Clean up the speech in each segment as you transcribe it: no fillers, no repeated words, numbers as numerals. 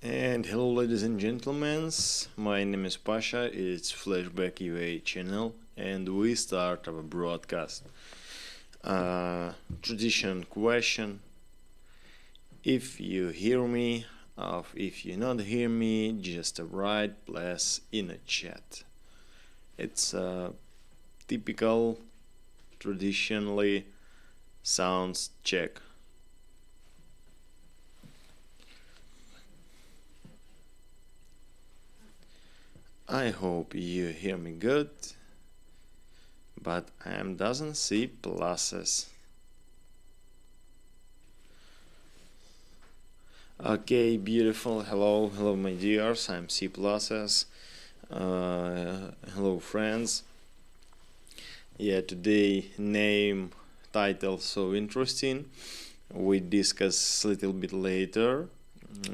And hello, ladies and gentlemen. My name is Pasha. It's Flashback UA channel, and we start our broadcast. Tradition question: if you hear me, if you not hear me, just write please in a chat. It's a typical, traditionally sounds check. I hope you hear me good, but I doesn't see pluses. Okay, beautiful. Hello, my dears. I'm C pluses. Hello, friends. Yeah, today name title so interesting. We discuss a little bit later,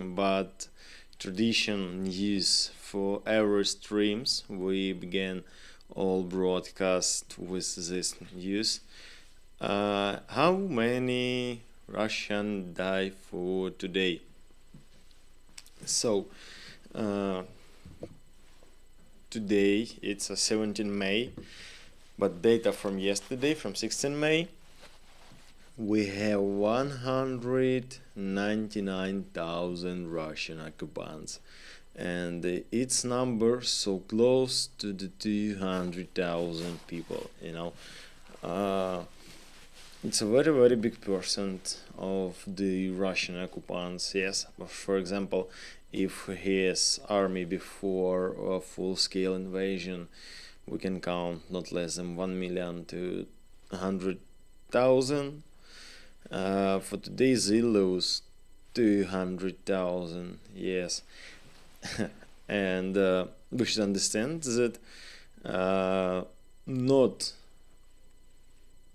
but tradition news for our streams. We began all broadcast with this news. How many Russian die for today? So today it's a 17 May, but data from yesterday, from 16 May, we have 199,000 Russian occupants, and its number so close to the 200,000 people. It's a very big percent of the Russian occupants. Yes, for example, if his army before a full-scale invasion, we can count not less than 1 million to 100,000. For today, they lose 200,000. Yes, and we should understand that not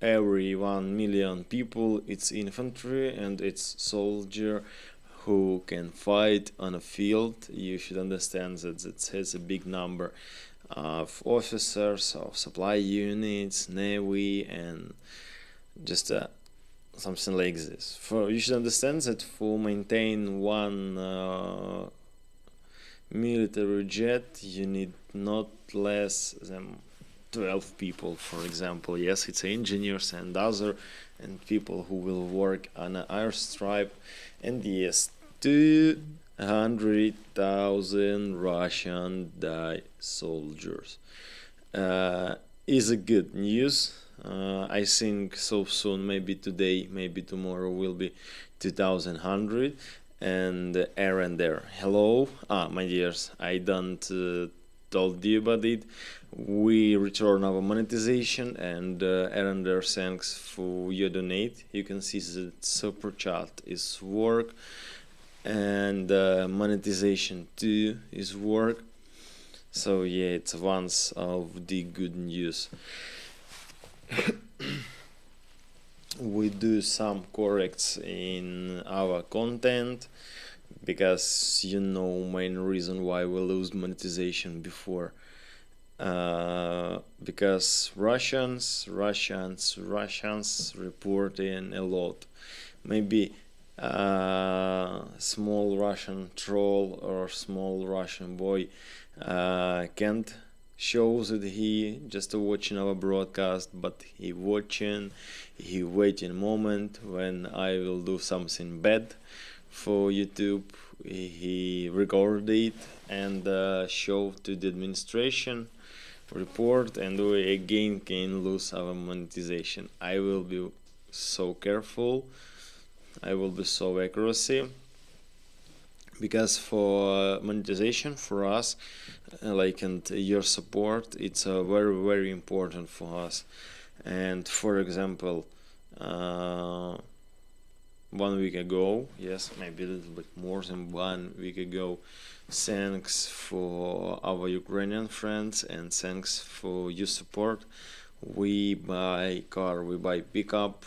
every 1 million people it's infantry and it's soldier who can fight on a field. You should understand that it has a big number of officers, of supply units, navy, and just something like this. You should understand that for maintain one military jet you need not less than 12 people, for example. Yes, it's engineers and other and people who will work on an airstrip. And yes, 200,000 Russian die soldiers is a good news. I think so soon, maybe today, maybe tomorrow will be 2100 and Aaron there. Hello, my dears, I don't told you about it. We return our monetization, and Aaron there, thanks for your donate. You can see that super chat is work, and monetization too is work. So yeah, it's once of the good news. We do some corrects in our content because main reason why we lose monetization before, because Russians reporting a lot. Maybe small Russian troll or small Russian boy can't show that he just watching our broadcast, but he waiting moment when I will do something bad for YouTube. He record it and show to the administration report, and we again can lose our monetization. I will be so careful, I will be so accuracy, because for monetization for us, and your support, it's very important for us. And for example, 1 week ago, yes, maybe a little bit more than 1 week ago, thanks for our Ukrainian friends and thanks for your support, we buy pickup,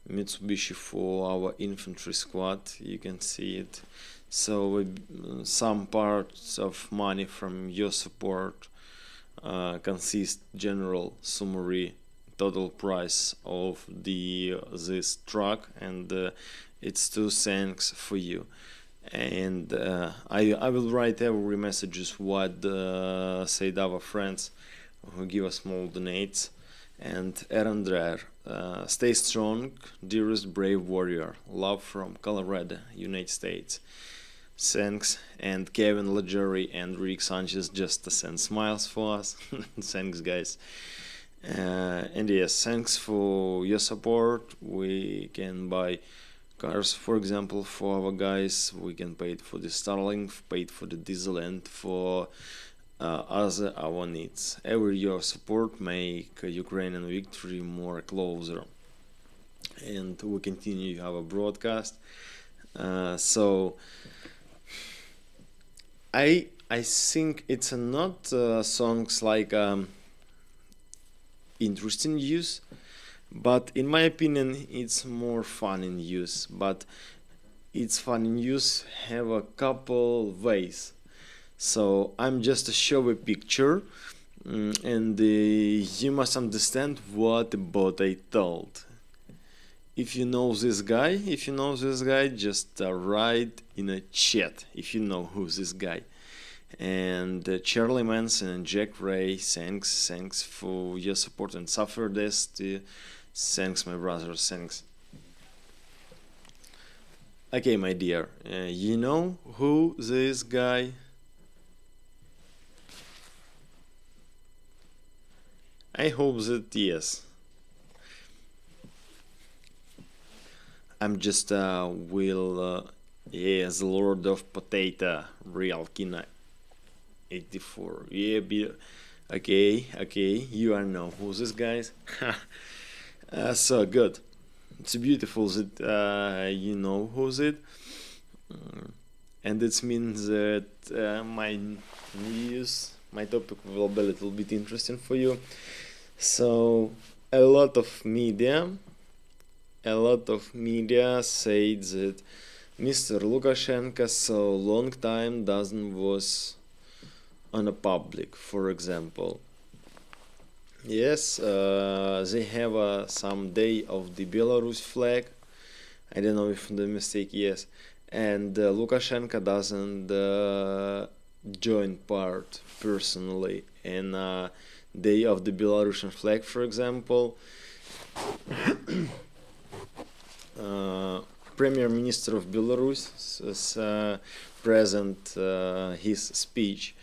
Mitsubishi for our infantry squad. You can see it. So some parts of money from your support consist general summary total price of this truck, and it's two thanks for you. And I will write every messages what said our friends who give us small donates. And Aaron Dreher, stay strong, dearest brave warrior. Love from Colorado, United States. Thanks. And Kevin Legeri and Rick Sanchez just send smiles for us. Thanks, guys. And yes, thanks for your support. We can buy cars, for example, for our guys. We can pay it for the Starlink, paid for the diesel, and for other our needs. Every your support make Ukrainian victory more closer. And we continue our broadcast. So I think it's not songs like interesting use, but in my opinion it's more fun in use. But it's fun in use have a couple ways. So I'm just show a picture, and you must understand what about I told. If you know this guy, just write in a chat if you know who's this guy. And Charlie Manson and Jack Ray, thanks for your support, and Suffer this. Thanks, my brother, thanks. Okay, my dear, you know who this guy? I hope that yes. I'm just the Lord of Potato, Real Kina 84. Yeah, okay, you are know who's this guys. So good. It's beautiful that you know who's it. And it means that my topic will be a little bit interesting for you. So a lot of media said that Mr. Lukashenko so long time doesn't was on a public, for example. Yes, they have some day of the Belarus flag. I don't know if the mistake, yes. And Lukashenko doesn't join part personally in day of the Belarusian flag, for example. Premier Minister of Belarus present his speech.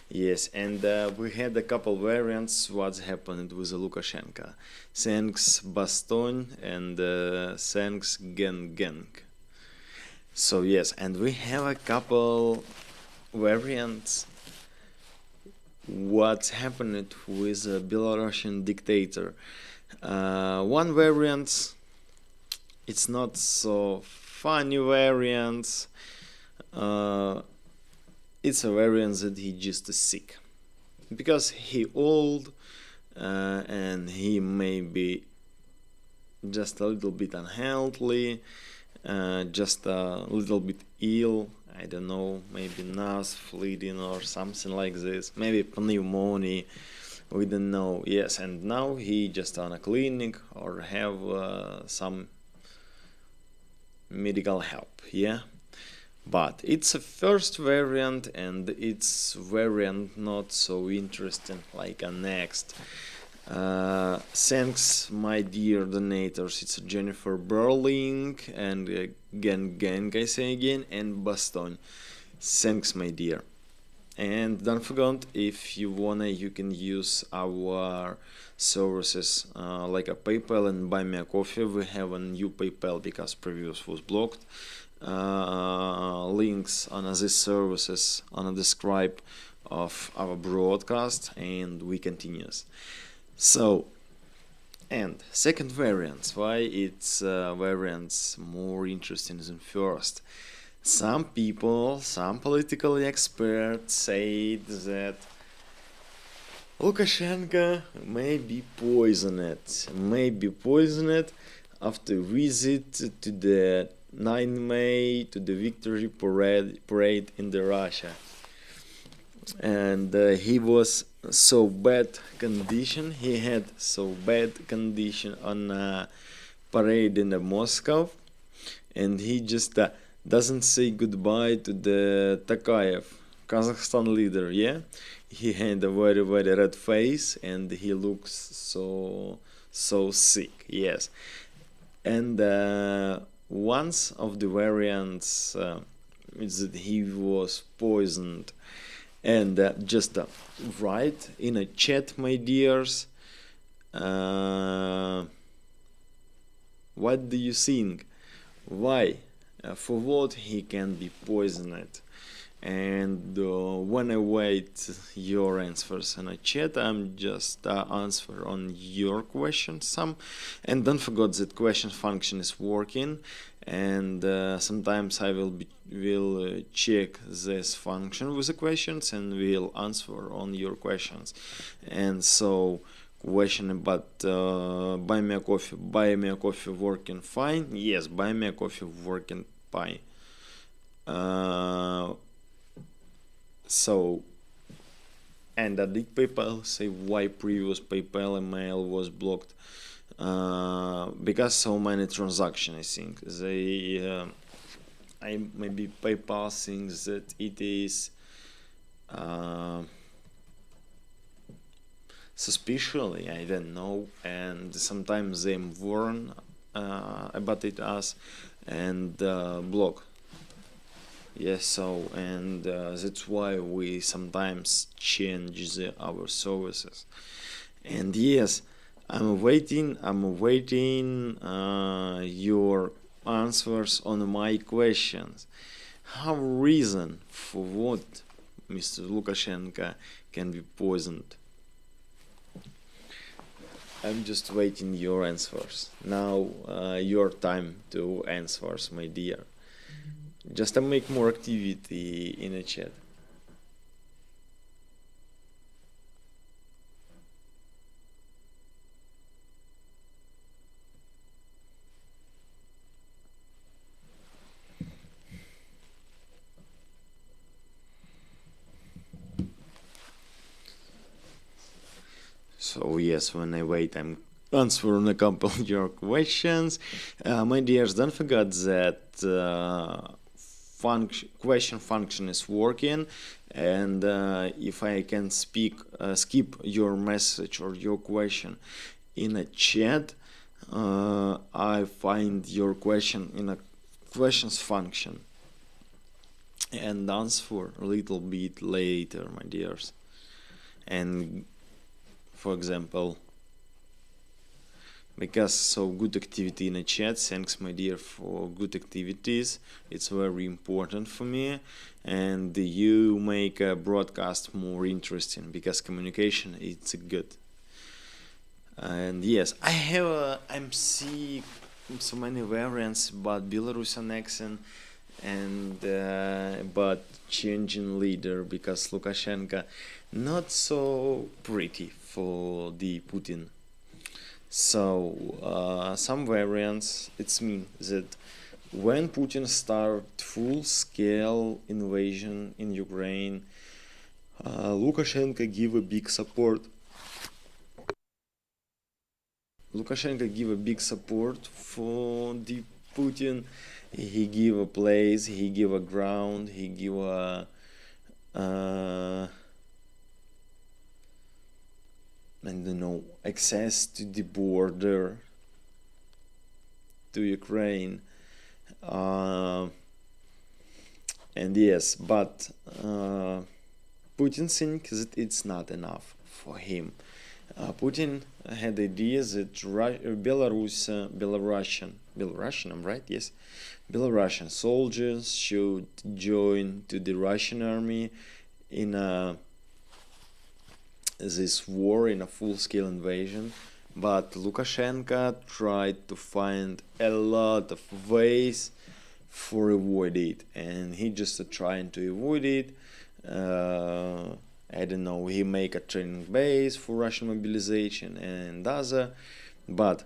Yes, and we had a couple variants what's happened with Lukashenko. Thanks Baston and thanks Gang. So yes, and we have a couple variants what's happened with a Belarusian dictator. One variant, it's not so funny variant. It's a variant that he just sick because he old and he may be just a little bit unhealthy, just a little bit ill. I don't know, maybe nose bleeding or something like this, maybe pneumonia, we don't know. Yes, and now he just on a clinic or have some medical help, yeah. But it's a first variant, and it's variant not so interesting like a next. Thanks, my dear donators. It's Jennifer Berling and Gang, I say again, and Baston. Thanks, my dear. And don't forget, if you wanna, you can use our services like a PayPal and Buy Me a Coffee. We have a new PayPal because previous was blocked. Links on these services on the describe of our broadcast, and we continues. So, and second variant, why it's variants more interesting than first. Some people, some political experts said that Lukashenko may be poisoned after visit to the 9 May to the victory parade in the Russia. and he was so bad condition. He had so bad condition on parade in Moscow, and he just doesn't say goodbye to the Takayev, Kazakhstan leader. Yeah, he had a very very red face, and he looks so sick. Yes, and once of the variants is that he was poisoned, and just write in a chat, my dears. What do you think? Why? For what he can be poisoned? And when I wait your answers in a chat, I'm just answer on your questions some, and don't forget that question function is working, and sometimes I will check this function with the questions and will answer on your questions. And so question about buy me a coffee working fine. Yes, buy me a coffee working fine. So, and did PayPal say why previous PayPal email was blocked? Because so many transactions. I think they, I maybe PayPal thinks that it is suspiciously. I don't know, and sometimes they warn about it us and block. Yes, so and that's why we sometimes change our services. And yes, I'm awaiting your answers on my questions. How reason for what Mr. Lukashenko can be poisoned? I'm just waiting your answers. Now your time to answers, my dear. Just to make more activity in the chat. So yes, when I wait, I'm answering a couple of your questions. My dears, don't forget that question function is working, and if I can skip your message or your question in a chat, I find your question in a questions function and answer a little bit later, my dears. And for example, because so good activity in the chat, thanks my dear for good activities, it's very important for me, and you make a broadcast more interesting because communication it's good. And yes, I'm see so many variants about Belarusian accent and but changing leader, because Lukashenko not so pretty for the Putin. So some variants, it's mean that when Putin start full-scale invasion in Ukraine, Lukashenko give a big support. Lukashenko give a big support for the Putin. He give a place, he give a ground, he give a I don't know, access to the border to Ukraine. And yes, but Putin thinks that it's not enough for him. Putin had idea that Belarusian, I'm right? Yes, Belarusian soldiers should join to the Russian army in this war, in a full-scale invasion. But Lukashenko tried to find a lot of ways for avoid it, and he just trying to avoid it. I don't know, he make a training base for Russian mobilization and other, but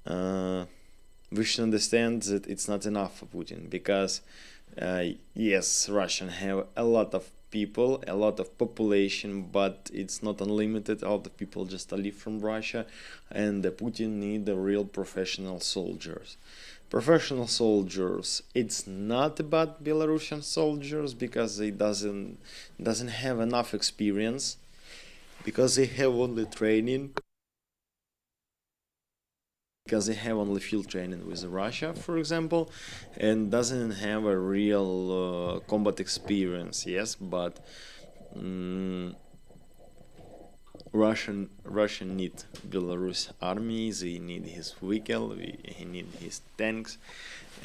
we should understand that it's not enough for Putin, because yes, Russians have a lot of people, a lot of population, but it's not unlimited. A lot of people just leave from Russia, and Putin need the real professional soldiers. Professional soldiers. It's not about Belarusian soldiers because they doesn't have enough experience, because they have only training, because they have only field training with Russia, for example, and doesn't have a real combat experience. Yes, but mm, Russian need Belarus army. They need his vehicle. He need his tanks,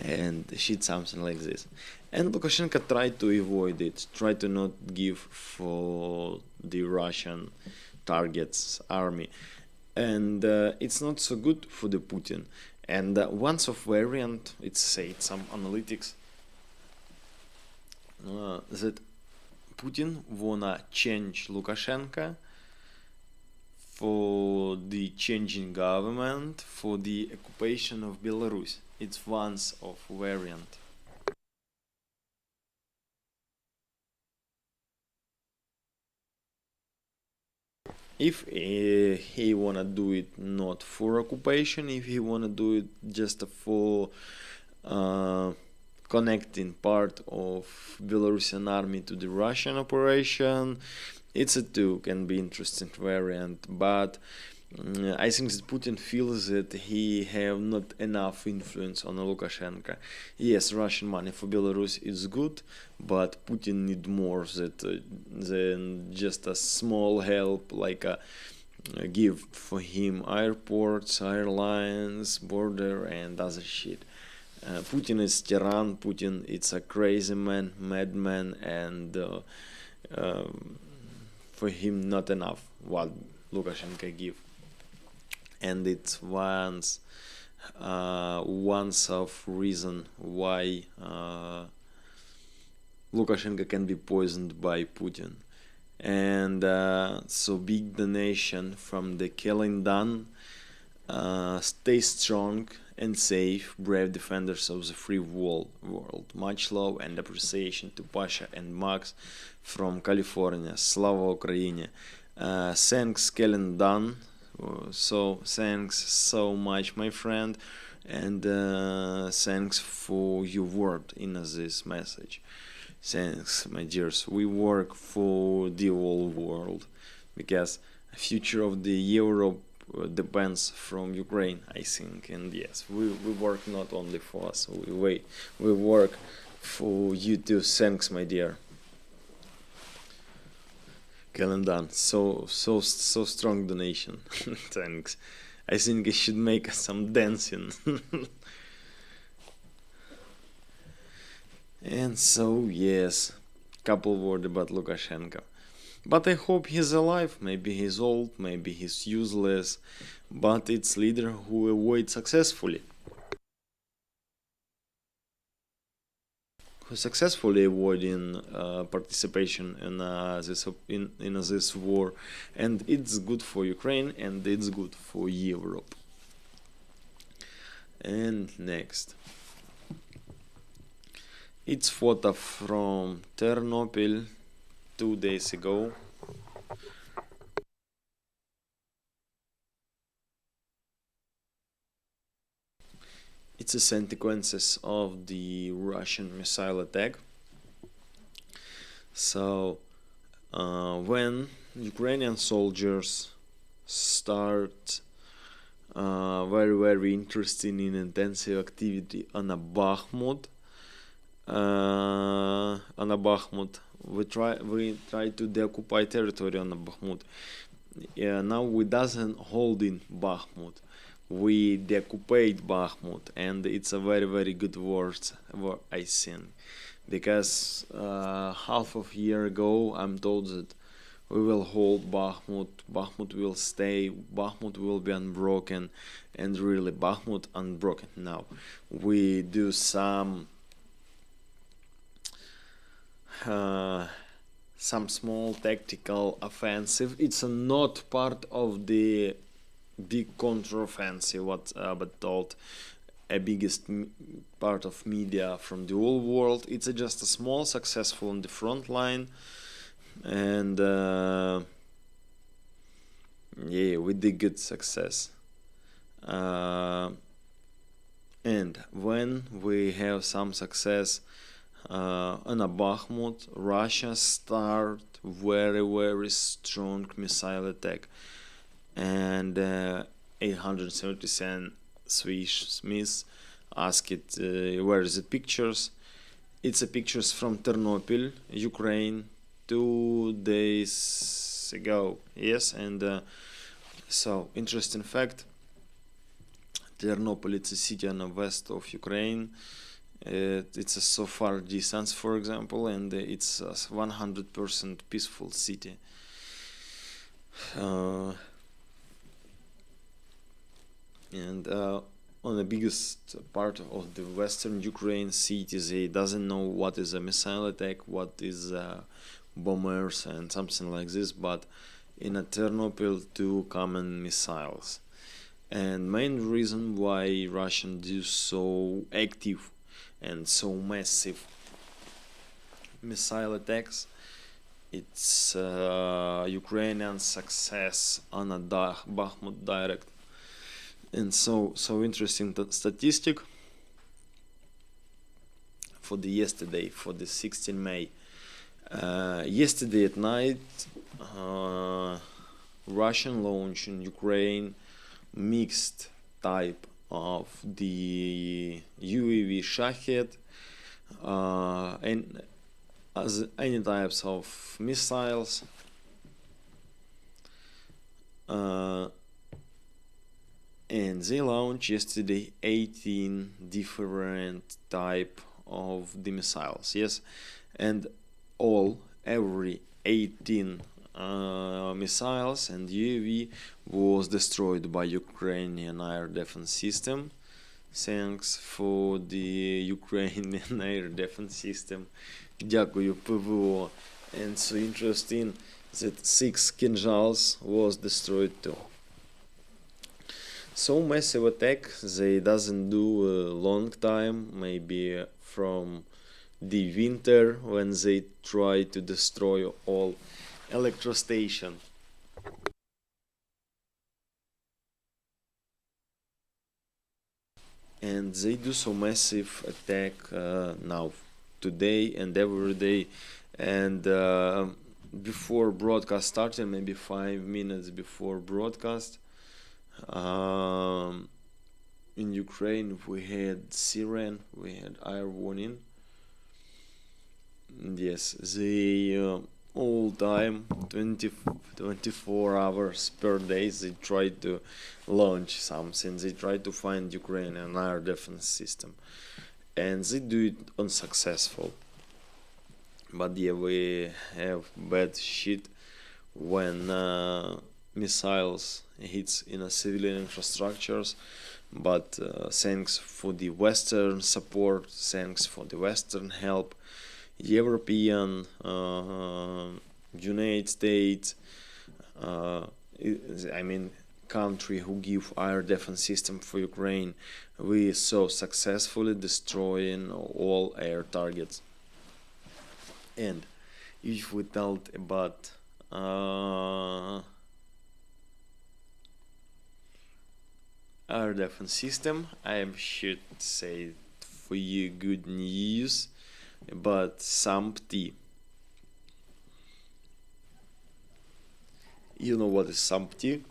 and shit, something like this. And Lukashenko tried to avoid it. Tried to not give for the Russian targets army, and it's not so good for the Putin. And once of variant, it's said some analytics that Putin wanna change Lukashenko for the changing government, for the occupation of Belarus. It's once of variant. If he wanna do it not for occupation, if he wanna do it just for uh, connecting part of Belarusian army to the Russian operation, it's a too can be interesting variant. But I think that Putin feels that he have not enough influence on Lukashenko. Yes, Russian money for Belarus is good, but Putin need more than just a small help, like a give for him airports, airlines, border, and other shit. Putin is tyrann. Putin it's a crazy man, madman, and for him not enough what Lukashenko give. And it's once of reason why Lukashenko can be poisoned by Putin. And so big donation from the killing done. Stay strong and safe, brave defenders of the free world. Much love and appreciation to Pasha and Max from California. Slava Ukraine. Thanks, Kellen Dunn. So thanks so much, my friend, and thanks for your word in this message. Thanks, my dears. We work for the whole world because the future of the Europe depends from Ukraine, I think. And yes, we work not only for us. We work for you too. Thanks, my dear. Kalendan, so strong donation. Thanks. I think I should make some dancing. And so yes, couple word about Lukashenko. But I hope he's alive. Maybe he's old, maybe he's useless, but it's leader who avoid successfully. Who successfully avoiding participation in this war, and it's good for Ukraine and it's good for Europe. And next, it's photo from Ternopil 2 days ago. It's a consequences of the Russian missile attack. So when Ukrainian soldiers start very interested in intensive activity on a Bakhmut, we try to deoccupy territory on a Bakhmut. Now we doesn't hold in Bakhmut. We deoccupate Bakhmut, and it's a very good word, I think, because half of year ago I'm told that we will hold Bakhmut, Bakhmut will stay, Bakhmut will be unbroken, and really Bakhmut unbroken. Now we do some small tactical offensive. It's not part of the big counteroffensive what but told a biggest part of media from the whole world. It's just a small successful on the front line, and yeah, with the good success. Uh, and when we have some success on a Bakhmut, Russia start very strong missile attack, and 877 Swiss Smiths asked where is the pictures. It's a pictures from Ternopil, Ukraine, 2 days ago. Yes, and so interesting fact. Ternopil, it's a city on the west of Ukraine. It's a so far distance, for example, and it's a 100% peaceful city. And on the biggest part of the western Ukraine cities, they doesn't know what is a missile attack, what is bombers and something like this, but in a Ternopil, two common missiles. And main reason why Russian do so active and so massive missile attacks, it's Ukrainian success on a Bakhmut direct. And so interesting statistic for the yesterday, for the 16 May. Yesterday at night, Russian launch in Ukraine mixed type of the UAV Shahed and as any types of missiles. And they launched yesterday 18 different type of the missiles. Yes, and every 18 missiles and UAV was destroyed by Ukrainian air defense system. Thanks for the Ukrainian air defense system. Дякую ПВО. And so interesting that 6 Kinzhals was destroyed too. So massive attack, they doesn't do a long time, maybe from the winter when they try to destroy all electro station. And they do so massive attack now, today and every day. And before broadcast started, maybe 5 minutes before broadcast, in Ukraine we had siren, we had air warning. And yes, they all time 24 hours per day they try to launch something, they try to find Ukrainian air defense system, and they do it unsuccessful. But yeah, we have bad shit when missiles hits in a civilian infrastructures. But thanks for the Western support, thanks for the Western help, European, United States, I mean country who give air defense system for Ukraine, we so successfully destroying all air targets. And if we talk about air defense system, I should say for you good news about SAMP-T. You know what is SAMP-T?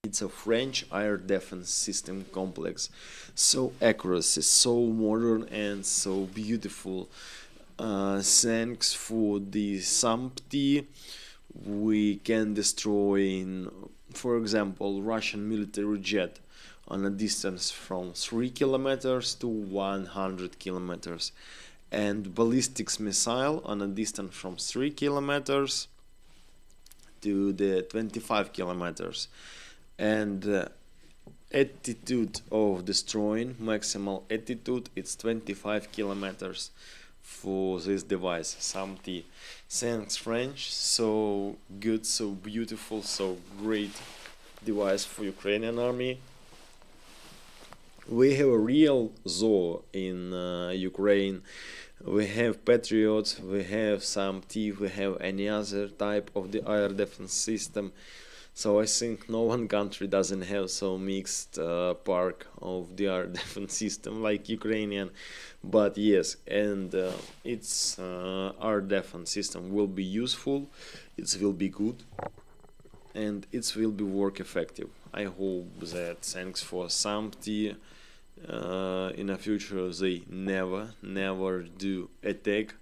It's a French air defense system complex. So accuracy, so modern and so beautiful. Thanks for the SAMP-T, we can destroy, for example, Russian military jet on a distance from 3 kilometers to 100 kilometers, and ballistics missile on a distance from 3 kilometers to the 25 kilometers. And attitude of destroying, maximal attitude, it's 25 kilometers for this device, SAMP-T. Thanks French, so good, so beautiful, so great device for Ukrainian army. We have a real zoo in Ukraine. We have patriots, we have some TIF, we have any other type of the air defense system. So I think no one country doesn't have so mixed park of the air defense system like Ukrainian. But yes, and its air defense system will be useful, it will be good, and it will be work effective. I hope that thanks for SAMPT in the future they never do attack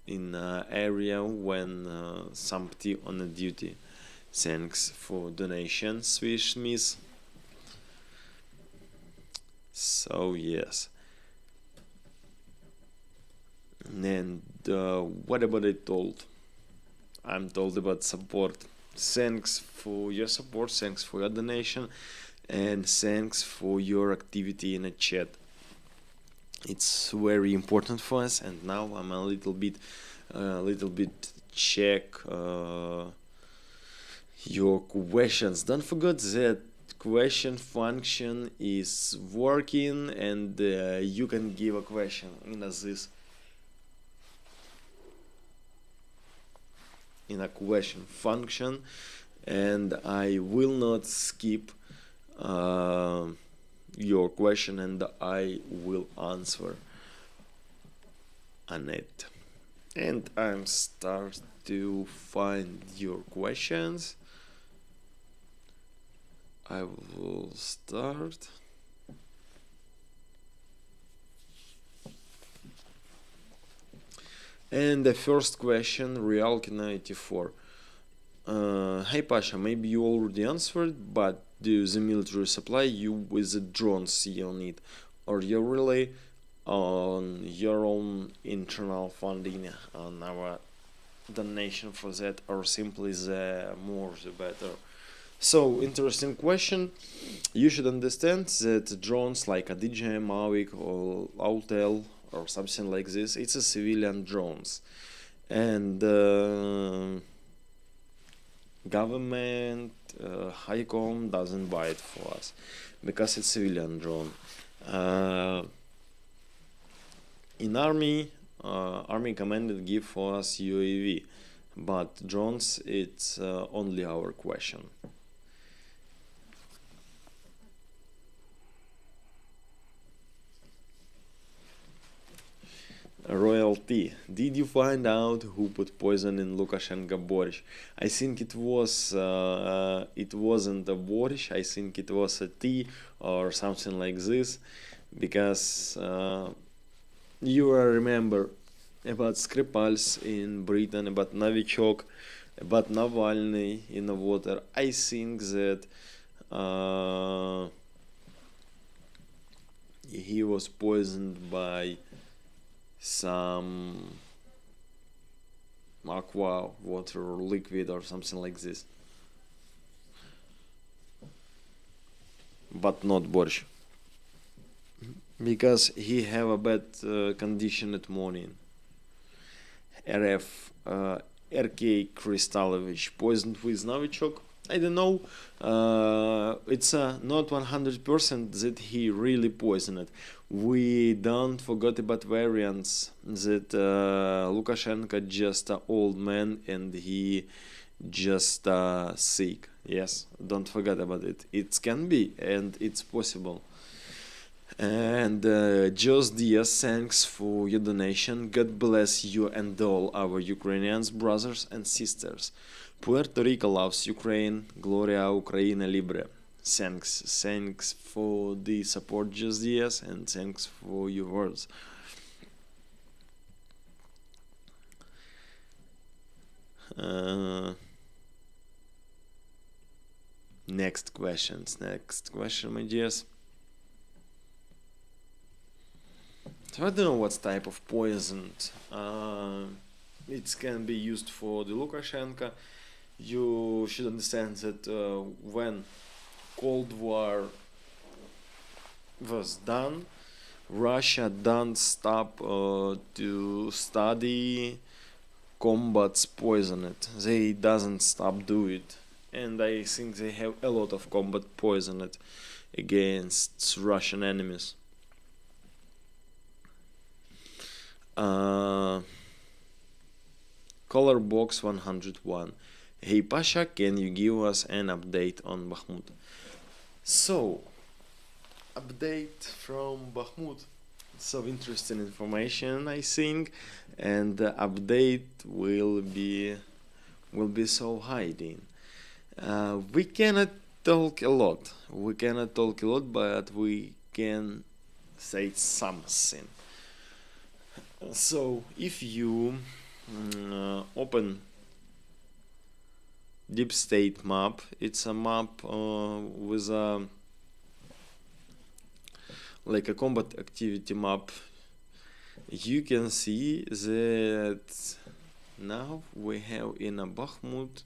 in area when SAMPT on a duty. Thanks for donation, Swish Miss. So yes. And what about I told? I'm told about support. Thanks for your support, thanks for your donation, and thanks for your activity in the chat. It's very important for us, and now I'm a little bit check your questions. Don't forget that question function is working, and you can give a question in a question function, and I will not skip your question, and I will answer on it. And I'm start to find your questions. I will start. And the first question, Realkin94. Hey Pasha, maybe you already answered, but do the military supply you with the drones you need, or you really on your own internal funding on our donation for that, or simply the more the better? So, interesting question. You should understand that drones like a DJI Mavic or Autel or something like this, it's a civilian drones, and government HICOM doesn't buy it for us because it's civilian drone. In army commanded give for us UAV, but drones it's only our question. Royalty. Did you find out who put poison in Lukashenko borscht? I think it wasn't a borscht. I think it was a tea or something like this, because you remember about Skripals in Britain, about Novichok, about Navalny in the water. I think that he was poisoned by some aqua, water, or liquid or something like this, but not borscht, because he have a bad condition at morning. RK Kristalovich poisoned with Novichok. I don't know. It's not 100% that he really poisoned. We don't forget about variants that Lukashenko just an old man and he just sick. Yes, don't forget about it. It can be and it's possible. And Jos Diaz, thanks for your donation. God bless you and all our Ukrainian brothers and sisters. Puerto Rico loves Ukraine. Gloria Ukraina Libre. Thanks for the support, Jos Diaz, and thanks for your words. Next question, my dears. So I don't know what type of poison it can be used for the Lukashenko. You should understand that when Cold War was done, Russia don't stop to study combats poison it. They doesn't stop do it. and I think they have a lot of combat poisoned against Russian enemies. Color box 101. Hey Pasha, can you give us an update on Bakhmut? So, update from Bakhmut. So interesting information, I think, and the update will be so hiding. We cannot talk a lot. But we can say something. So if you open deep state map, it's a map with a like a combat activity map. You can see that now we have in a Bakhmut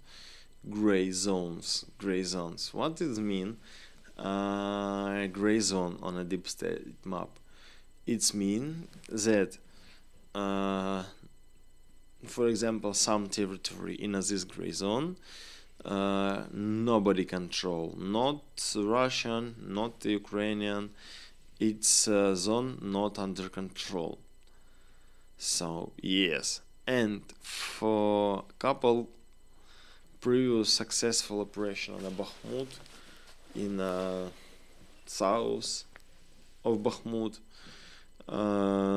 gray zones. What does it mean? Gray zone on a deep state map. It means that for example, some territory in this gray zone nobody control, not Russian, not Ukrainian. It's a zone not under control. So yes, and for couple previous successful operation on a Bakhmut in south of Bakhmut,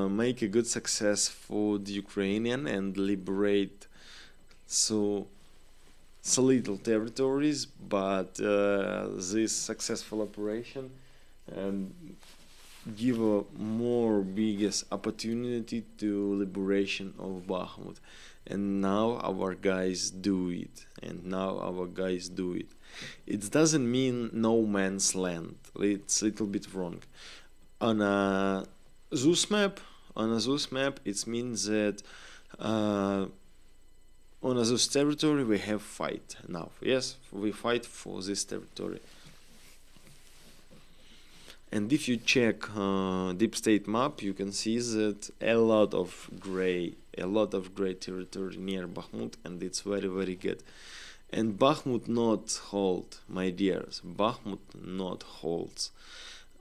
make a good success for the Ukrainian and liberate so little territories, but this successful operation give a more biggest opportunity to liberation of Bakhmut, and now our guys do it. It doesn't mean no man's land. It's a little bit wrong. On a Zeus map, it means that on a Zeus territory we have fight now. Yes, we fight for this territory. And if you check deep state map, you can see that a lot of gray territory near Bakhmut, and it's very, very good. And Bakhmut not hold, my dears. Bakhmut not holds.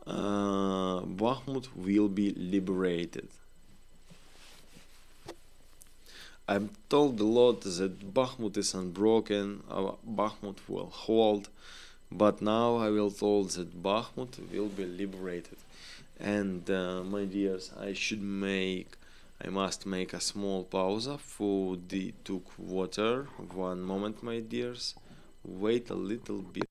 Bakhmut will be liberated. I'm told a lot that Bakhmut is unbroken. Bakhmut will hold. But now I will told that Bakhmut will be liberated. And my dears, I must make a small pause for the took water. 1 moment, my dears. Wait a little bit.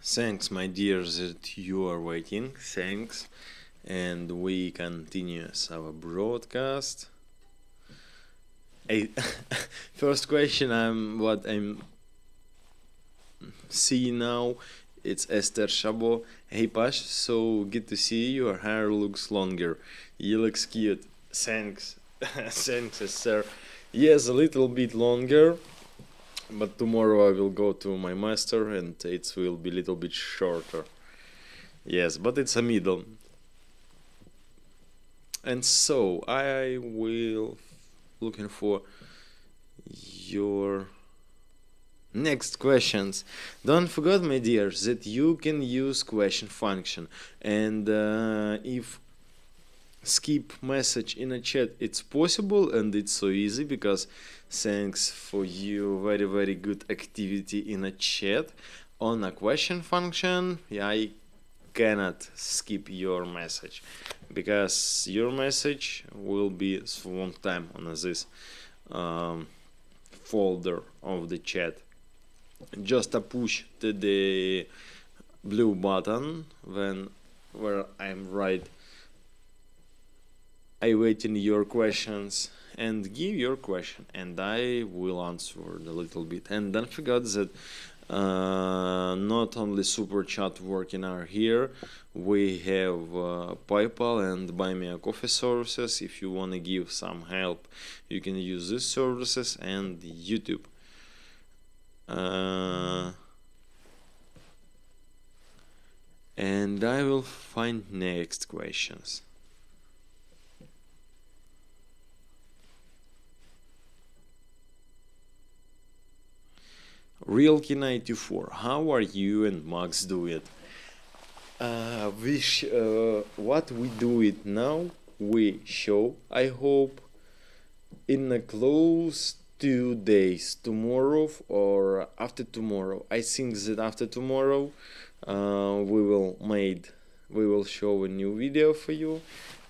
Thanks, my dears, that you are waiting. Thanks. And we continue our broadcast. First question I'm seeing now. It's Esther Shabo. Hey Pash, so good to see you. Your hair looks longer. You look cute. Thanks. Thanks, Esther. Yes, a little bit longer. But tomorrow I will go to my master and it will be a little bit shorter. Yes, but it's a middle. And so I will looking for your next questions. Don't forget, my dears, that you can use question function, and if skip message in a chat, it's possible, and it's so easy because thanks for you very, very good activity in a chat. On a question function, I cannot skip your message because your message will be for a long time on this folder of the chat. just a push to the blue button where I'm right. I waiting your questions and give your question, and I will answer a little bit. And don't forget that not only super chat working are here, we have PayPal and Buy Me a Coffee services. If you want to give some help, you can use these services and YouTube. And I will find next questions. Real Key 94, how are you and Max do it? What we do it now, we show, I hope, in a close 2 days, tomorrow or after tomorrow. I think that after tomorrow we will show a new video for you,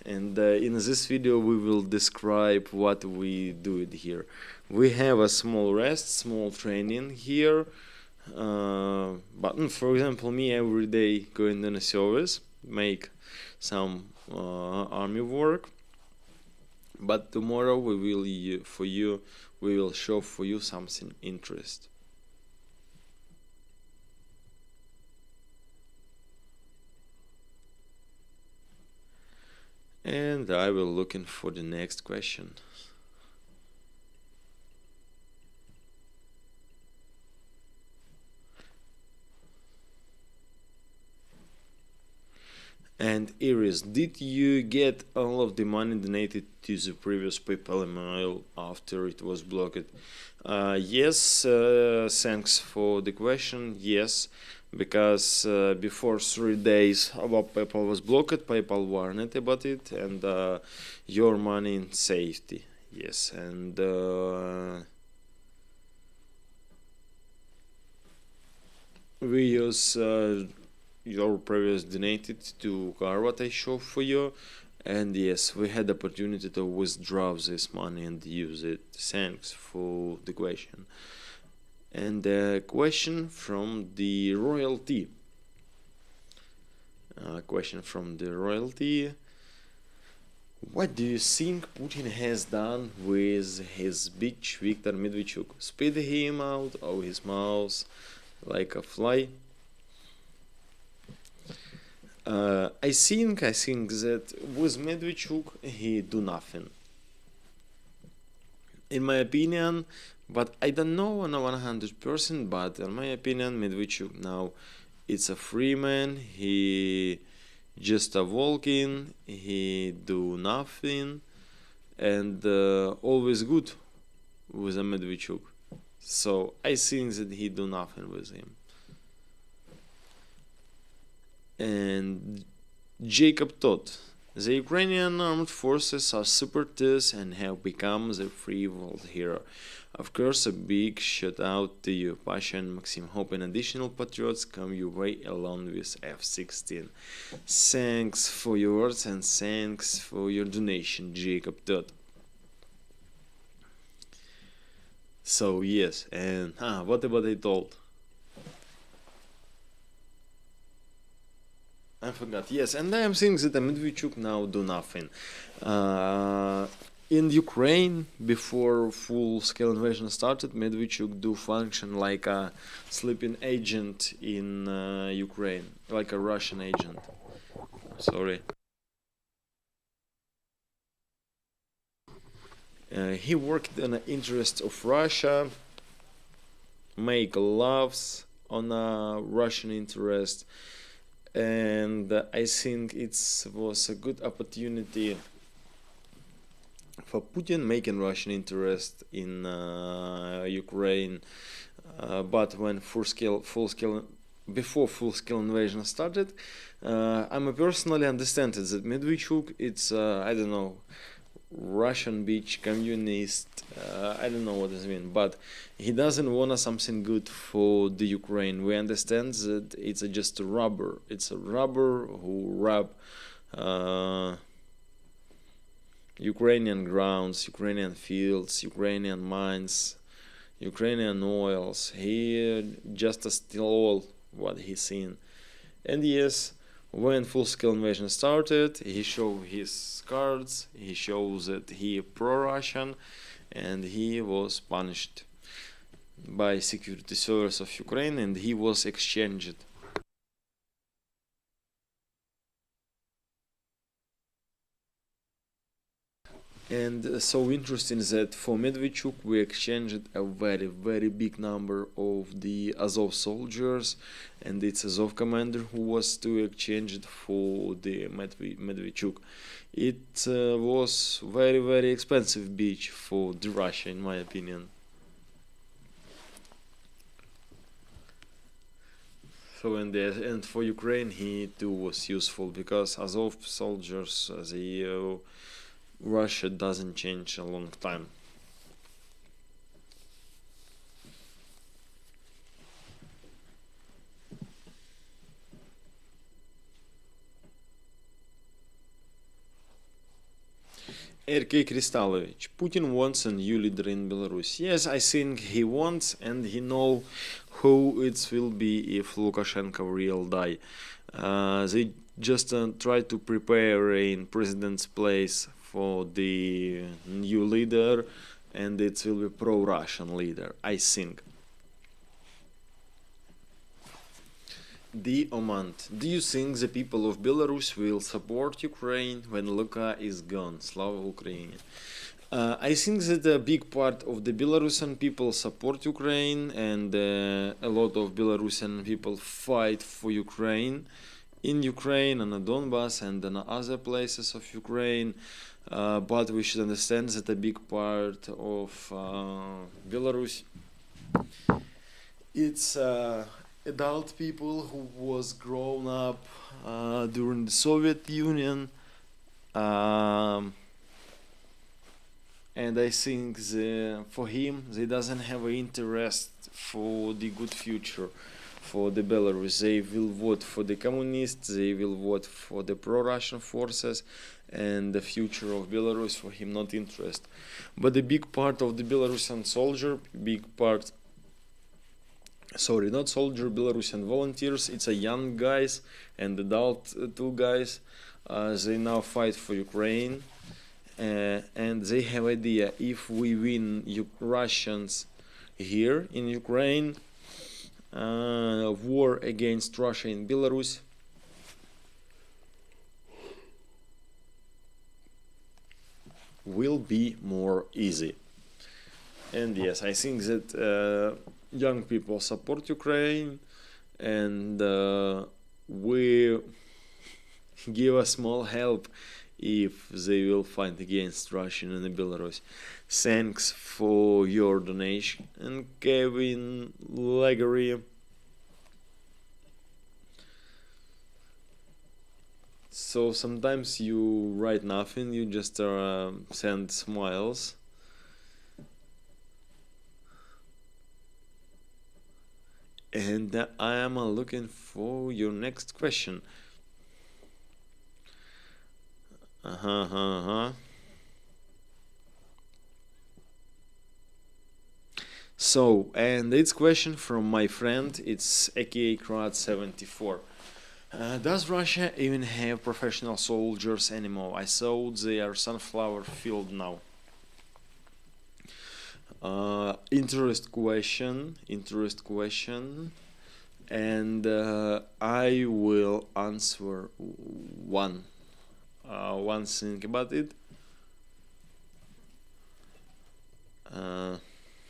and in this video we will describe what we do it here. We have a small rest, small training here, but for example, me every day going in a service, make some army work. But tomorrow we will show for you something interesting. And I will looking for the next question. And Iris, did you get all of the money donated to the previous PayPal email after it was blocked? Yes, thanks for the question. Yes, because before 3 days our PayPal was blocked, PayPal warned about it, and your money in safety. Yes, and we use your previous donated to car what I show for you, and yes, we had the opportunity to withdraw this money and use it. Thanks for the question. And a question from the royalty. What do you think Putin has done with his bitch Viktor Medvedchuk? Spit him out of his mouth like a fly? I think that with Medvedchuk he do nothing, in my opinion, but I don't know on 100%. But in my opinion, Medvedchuk now it's a free man. He just a walking. He do nothing, and always good with a Medvedchuk. So I think that he do nothing with him. And Jacob Todd, the Ukrainian armed forces are separatists and have become the free world hero. Of course, a big shout out to you, Pasha and Maxim. Hoping additional patriots come your way along with F-16. Thanks for your words and thanks for your donation, Jacob Todd. So yes, and what about I told? I forgot. Yes, and I am saying that Medvedchuk now do nothing. In Ukraine, before full-scale invasion started, Medvedchuk do function like a sleeping agent in Ukraine, like a Russian agent. Sorry. He worked in the interest of Russia, make loves on a Russian interest, and I think it was a good opportunity for Putin making Russian interest in Ukraine. But when before full-scale invasion started, I personally understand it that Medvedchuk it's I don't know, Russian beach communist. I don't know what this means, but he doesn't want something good for the Ukraine. We understand that it's just a robber. It's a robber who rob Ukrainian grounds, Ukrainian fields, Ukrainian mines, Ukrainian oils. He just steal all what he seen. And yes, when full-scale invasion started, he showed his cards. He shows that he pro-Russian, and he was punished by security service of Ukraine, and he was exchanged. And so interesting that for Medvedchuk we exchanged a very, very big number of the Azov soldiers, and it's Azov commander who was to exchange it for the Medvedchuk. It was very, very expensive beach for the Russia, in my opinion. So and for Ukraine he too was useful because Azov soldiers, Russia doesn't change a long time. RK Kristalovich, Putin wants a new leader in Belarus. Yes, I think he wants, and he know who it will be if Lukashenko will die. They just try to prepare in president's place for the new leader, and it will be pro-Russian leader, I think. The Omant. Do you think the people of Belarus will support Ukraine when Luka is gone? Slava Ukraine. I think that a big part of the Belarusian people support Ukraine, and a lot of Belarusian people fight for Ukraine in Ukraine and in Donbass and in other places of Ukraine. But we should understand that a big part of Belarus, it's adult people who was grown up during the Soviet Union, and I think for him they doesn't have an interest for the good future for the Belarus. They will vote for the communists, they will vote for the pro-Russian forces, and the future of Belarus for him not interest. But the big part of the Belarusian soldier, not soldier, Belarusian volunteers, it's a young guys and adult two guys. They now fight for Ukraine, and they have idea if we win Russians here in Ukraine, war against Russia in Belarus will be more easy. And yes, I think that young people support Ukraine, and we give a small help if they will fight against Russia in Belarus. Thanks for your donation, and Kevin Leggery. So sometimes you write nothing, you just send smiles. And I am looking for your next question. So, and it's question from my friend, it's aka Krat74. Does Russia even have professional soldiers anymore? I thought they are sunflower field now. Interest question, and I will answer one thing about it.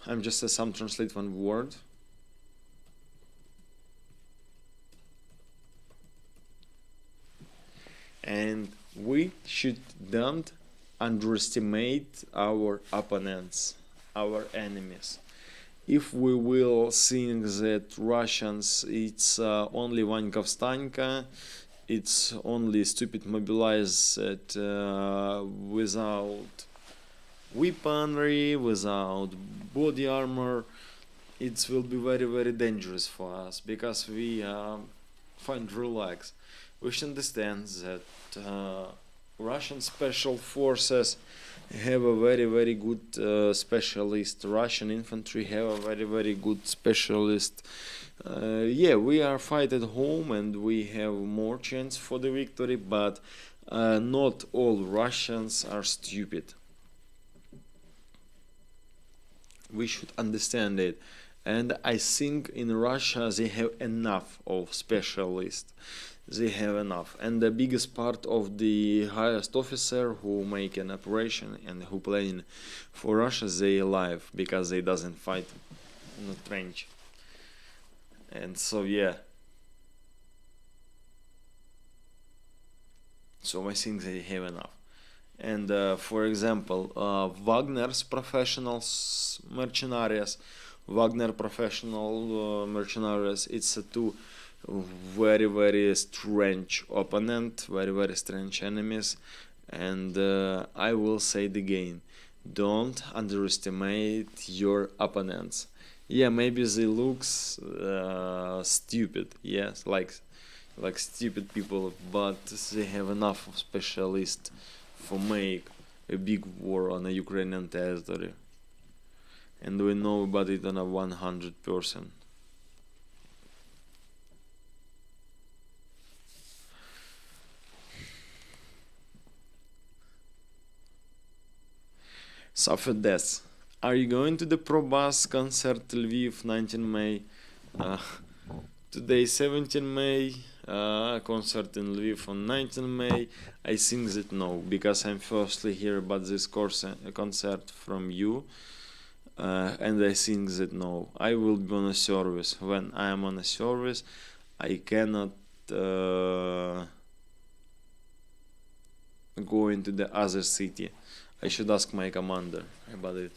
I'm just some translate one word. And we should don't underestimate our opponents, our enemies. If we will think that Russians, it's only one Govstanka, it's only stupid mobilized without weaponry, without body armor, it will be very, very dangerous for us, because we find relax. We should understand that Russian special forces have a very good specialist. Russian infantry have a very good specialist. Yeah, we are fight at home and we have more chance for the victory, but not all Russians are stupid. We should understand it. And I think in Russia they have enough of specialists. They have enough. And the biggest part of the highest officer who make an operation and who playing for Russia, they alive because they doesn't fight in the trench. And so yeah. So I think they have enough. And for example, Wagner's professionals mercenaries, Wagner professional mercenaries, it's a two very strange opponent, very strange enemies, and I will say it again, don't underestimate your opponents. Yeah, maybe they looks stupid, yes, like stupid people, but they have enough of specialists for make a big war on a Ukrainian territory, and we know about it on a 100%. So for this, are you going to the Probus concert Lviv 19 May? Uh, Today 17 May, concert in Lviv on 19 May. I think that no, because I'm firstly hear about this concert from you, and I think that no, I will be on a service. When I am on a service, I cannot go into the other city. I should ask my commander about it.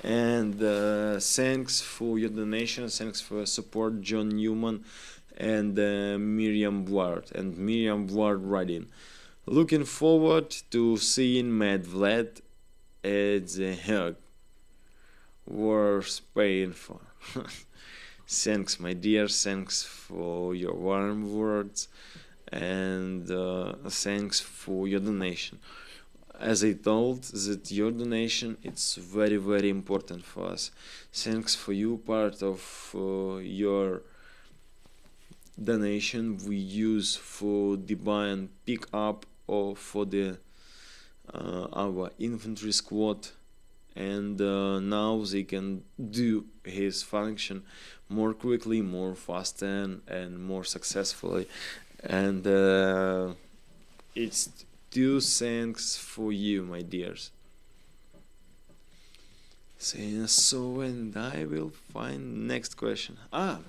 And thanks for your donation, thanks for your support, John Newman and Miriam Ward writing. Looking forward to seeing Matt Vlad at the Hague. Worth paying for. Thanks, my dear. Thanks for your warm words, and thanks for your donation. As I told, that your donation it's very important for us. Thanks for you. Part of your donation we use for the buy and pick up or for the our infantry squad, and now they can do his function more quickly, more faster, and more successfully. And it's two thanks for you, my dears. So, and I will find next question. I'm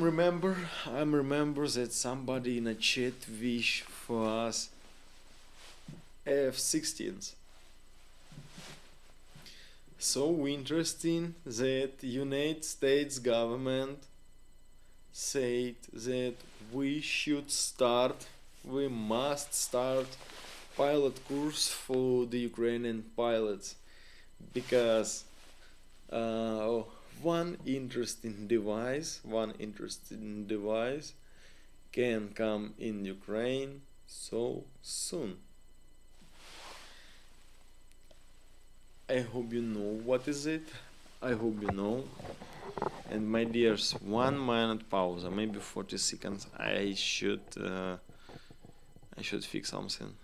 remember that somebody in a chat wish for us F-16s. So interesting that United States government said that we must start pilot course for the Ukrainian pilots, because uh, one interesting device can come in Ukraine so soon. I hope you know what is it. I hope you know. And my dears, 1 minute pause, maybe 40 seconds. I should fix something.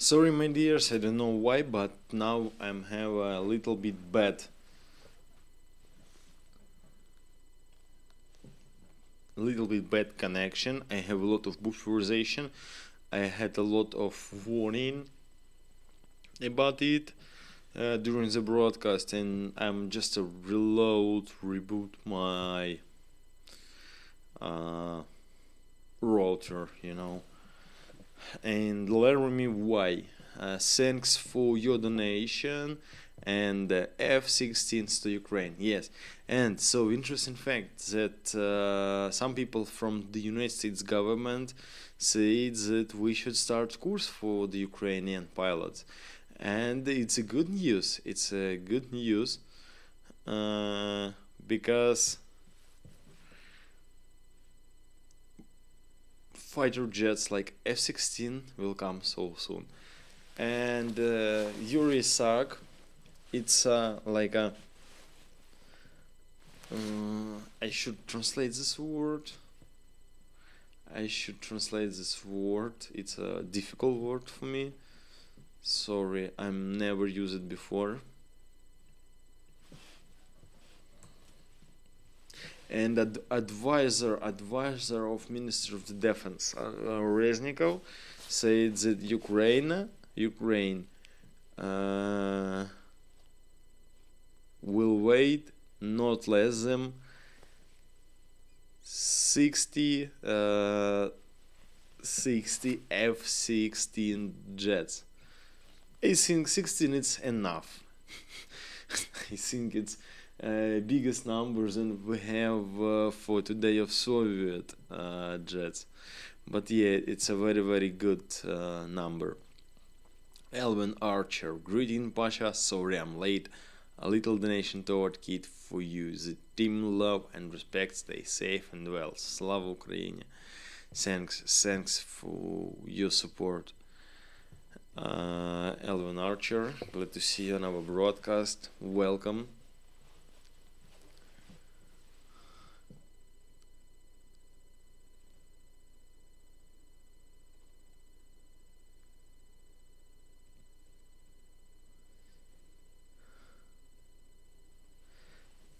Sorry, my dears, I don't know why, but now I'm have a little bit bad connection. I have a lot of bufferization. I had a lot of warning about it during the broadcast, and I'm just a reboot my router, and learn me why. Thanks for your donation and F-16s to Ukraine. Yes, and so interesting fact that some people from the United States government said that we should start course for the Ukrainian pilots, and it's a good news. It's a good news because fighter jets like F-16 will come so soon. And Yuri Sak, it's like a I should translate this word. It's a difficult word for me. Sorry, I'm never used it before. And advisor of Minister of the Defense, Reznikov, said that Ukraine will wait not less than 60 F-16 jets. I think 16 is enough. I think it's biggest numbers than we have for today of Soviet jets. But yeah, it's a very, very good number. Elvin Archer, greeting Pasha, sorry I'm late. A little donation toward kit for you. The team love and respect, stay safe and well. Slava Ukraine. Thanks for your support. Elvin Archer, glad to see you on our broadcast. Welcome.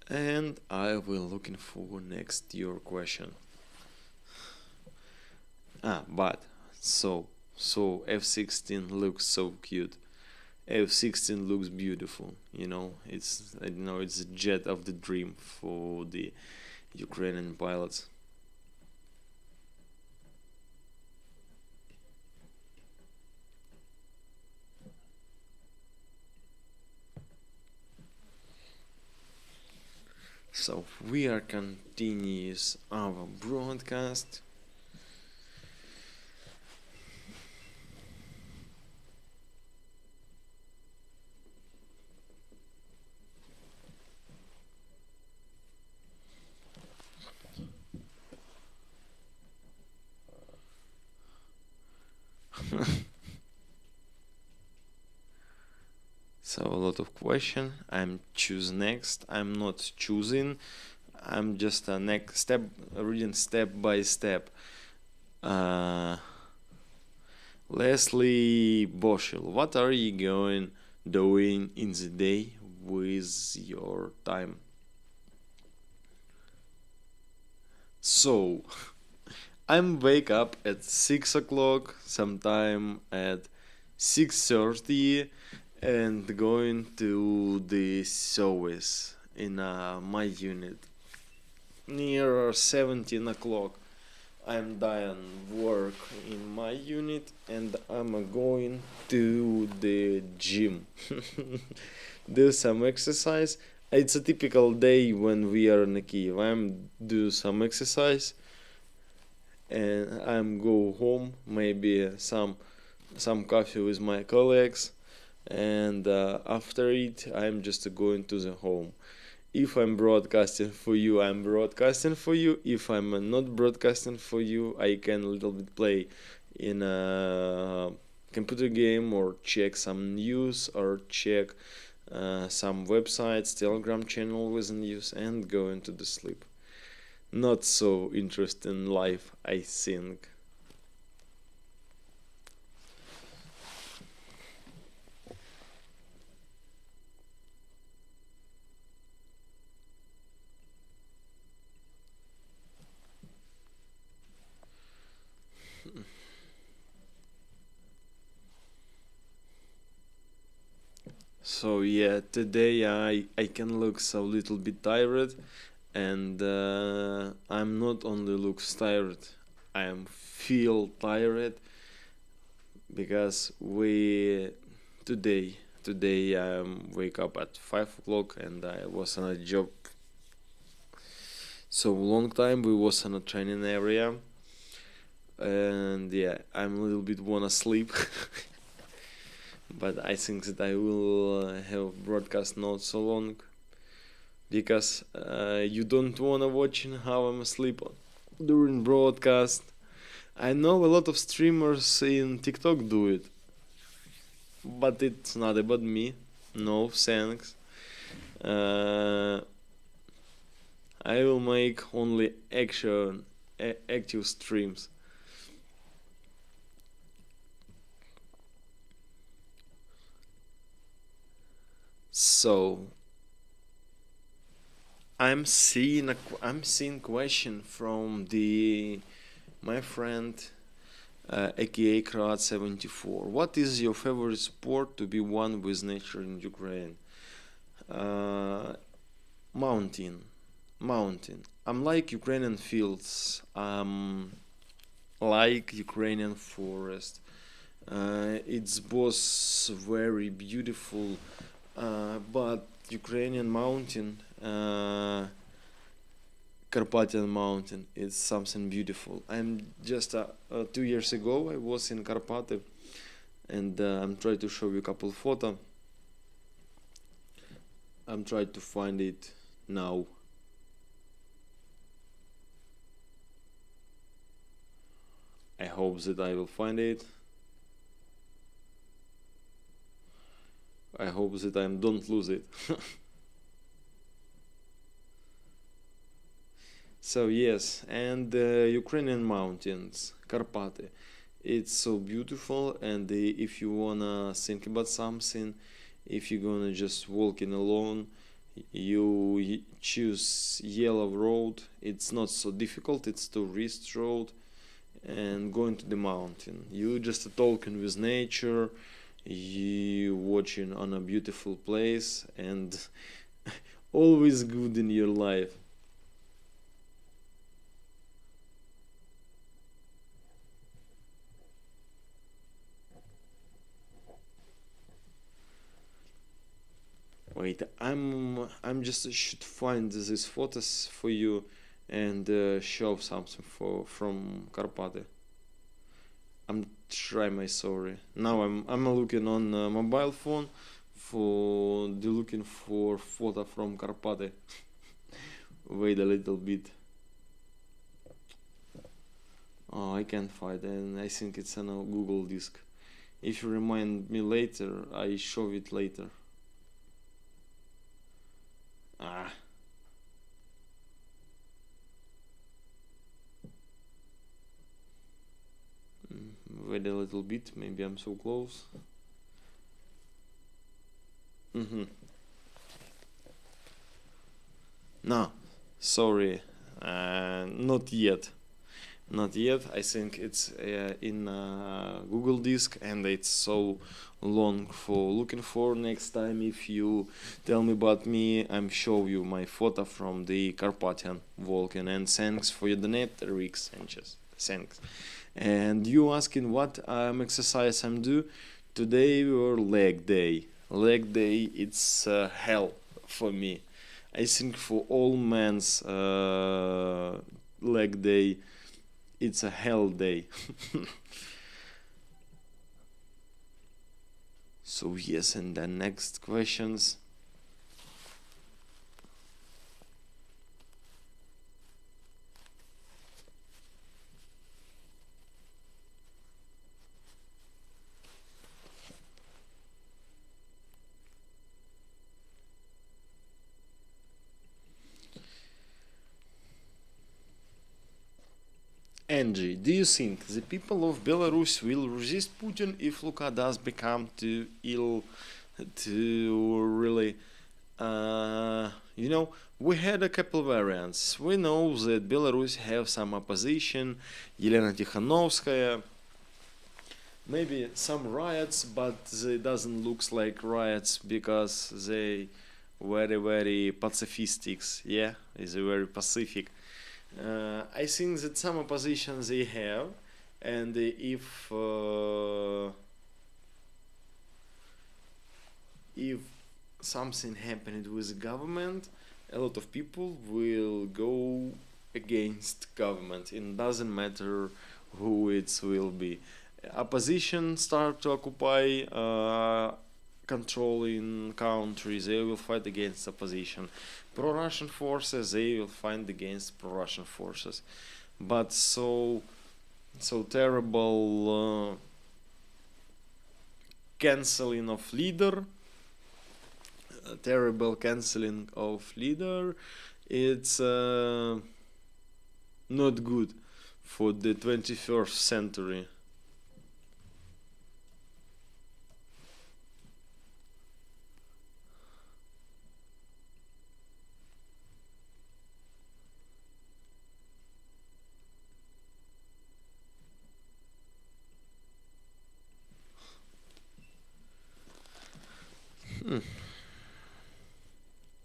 And I will looking for next your question. But so F-16 looks so cute. F-16 looks beautiful. It's a jet of the dream for the Ukrainian pilots. So we are continues our broadcast. So a lot of question. I'm choose next. I'm not choosing. I'm just a next step, reading step by step. Leslie Boschel, what are you doing in the day with your time? So I'm wake up at 6 o'clock, sometime at 6:30, and going to the service in my unit. Near 17 o'clock, I'm done work in my unit and I'm going to the gym. Do some exercise. It's a typical day when we are in Kiev. I'm do some exercise and I'm go home, maybe some coffee with my colleagues, and after it I'm just going to the home. If I'm broadcasting for you, I'm broadcasting for you. If I'm not broadcasting for you, I can a little bit play in a computer game or check some news or check some websites, Telegram channel with news, and go into the sleep. Not so interesting life, I think. So yeah, today I can look so little bit tired, and I'm not only looks tired, I am feel tired because we today I wake up at 5 o'clock and I was on a job so long time. We was in a training area, and yeah, I'm a little bit wanna sleep. But I think that I will have broadcast not so long because you don't wanna watch how I'm asleep during broadcast. I know a lot of streamers in TikTok do it, but it's not about me. No thanks. Uh, I will make only active streams. So I'm seeing question from the my friend aka Krat74. What is your favorite sport to be one with nature in Ukraine? Uh, mountain, mountain. I'm like Ukrainian fields. Like Ukrainian forest. It's both very beautiful, but Ukrainian mountain, Carpathian mountain, is something beautiful. I'm just 2 years ago I was in Karpaty, and I'm trying to show you a couple photo. I'm trying to find it now. I hope that I will find it. I hope that I don't lose it. So yes, and the Ukrainian mountains, Karpaty. It's so beautiful, and if you wanna think about something, if you're gonna just walking alone, you choose yellow road. It's not so difficult. It's tourist road, and going to the mountain. You just talking with nature. You watching on a beautiful place, and always good in your life. Wait, I'm just should find these photos for you and show something for from Karpaty. I'm try my sorry. Now I'm looking on mobile phone for the looking for photo from Karpaty. Wait a little bit. Oh, I can't find it, and I think it's on a Google disk. If you remind me later, I show it later. Ah, wait a little bit. Maybe I'm so close. Mm-hmm. No, sorry, not yet. Not yet. I think it's in Google Disk, and it's so long for looking for. Next time, if you tell me about me, I'm show you my photo from the Carpathian walking. And thanks for your donate, Rick Sanchez. Thanks. And you asking what exercise I'm do today or leg day? Leg day, it's hell for me. I think for all men's leg day, it's a hell day. So yes, and the next questions. Angie, do you think the people of Belarus will resist Putin if Luka does become too ill to really we had a couple variants. We know that Belarus have some opposition. Елена Tikhanovskaya, maybe some riots, but they doesn't looks like riots because they very pacifistics. Yeah, is very pacific. I think that some opposition they have, and if something happened with the government, a lot of people will go against government. It doesn't matter who it will be. Opposition start to occupy controlling countries. They will fight against opposition. Pro-Russian forces, they will fight against pro-Russian forces. But so terrible canceling of leader. Terrible canceling of leader. It's not good for the 21st century.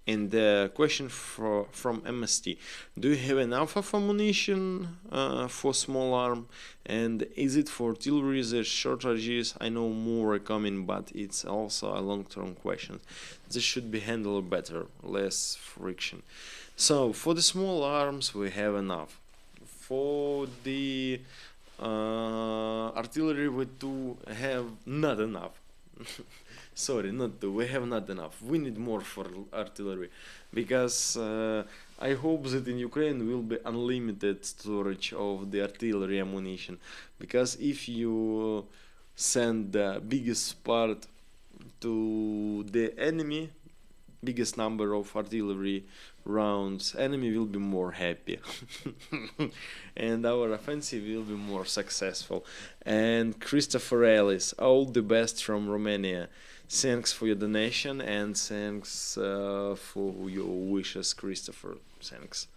And the question from MST: do you have enough of ammunition for small arm? And is it for artillery there's shortages? I know more are coming, but it's also a long-term question. This should be handled better, less friction. So for the small arms we have enough. For the artillery we do have not enough. Sorry, not do. We have not enough. We need more for artillery, because I hope that in Ukraine will be unlimited storage of the artillery ammunition. Because if you send the biggest part to the enemy, biggest number of artillery rounds, enemy will be more happy and our offensive will be more successful. And Christopher Ellis, all the best from Romania. Thanks for your donation, and thanks for your wishes, Christopher. Thanks.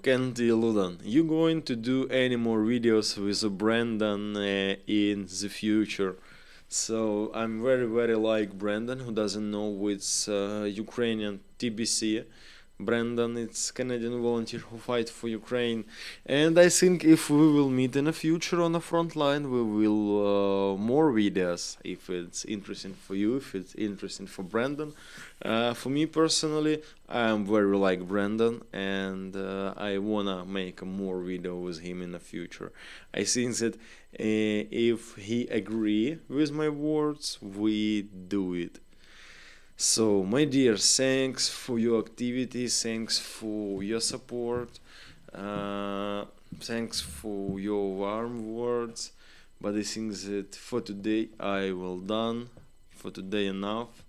Candy Ludan, you going to do any more videos with Brandon in the future? So I'm very like Brandon, who doesn't know it's Ukrainian TBC. Brandon, it's Canadian volunteer who fight for Ukraine, and I think if we will meet in the future on the front line, we will more videos if it's interesting for you, if it's interesting for Brandon. For me personally, I'm very like Brandon, and I wanna make more video with him in the future. I think that if he agree with my words, we do it. So, my dear, thanks for your activity, thanks for your support, thanks for your warm words. But I think that for today I will done. For today enough.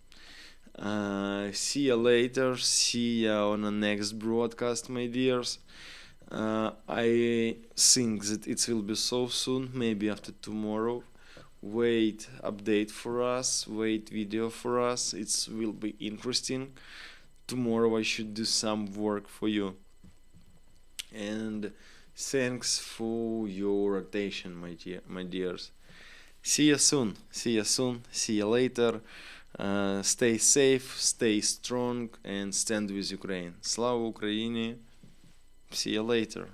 See you later. See you on the next broadcast, my dears. I think that it will be so soon, maybe after tomorrow. Wait update for us, wait video for us. It will be interesting. Tomorrow I should do some work for you. And thanks for your attention, my dears. See you soon. See you soon. See you later. Stay safe, stay strong, and stand with Ukraine. Slava Ukraini. See you later.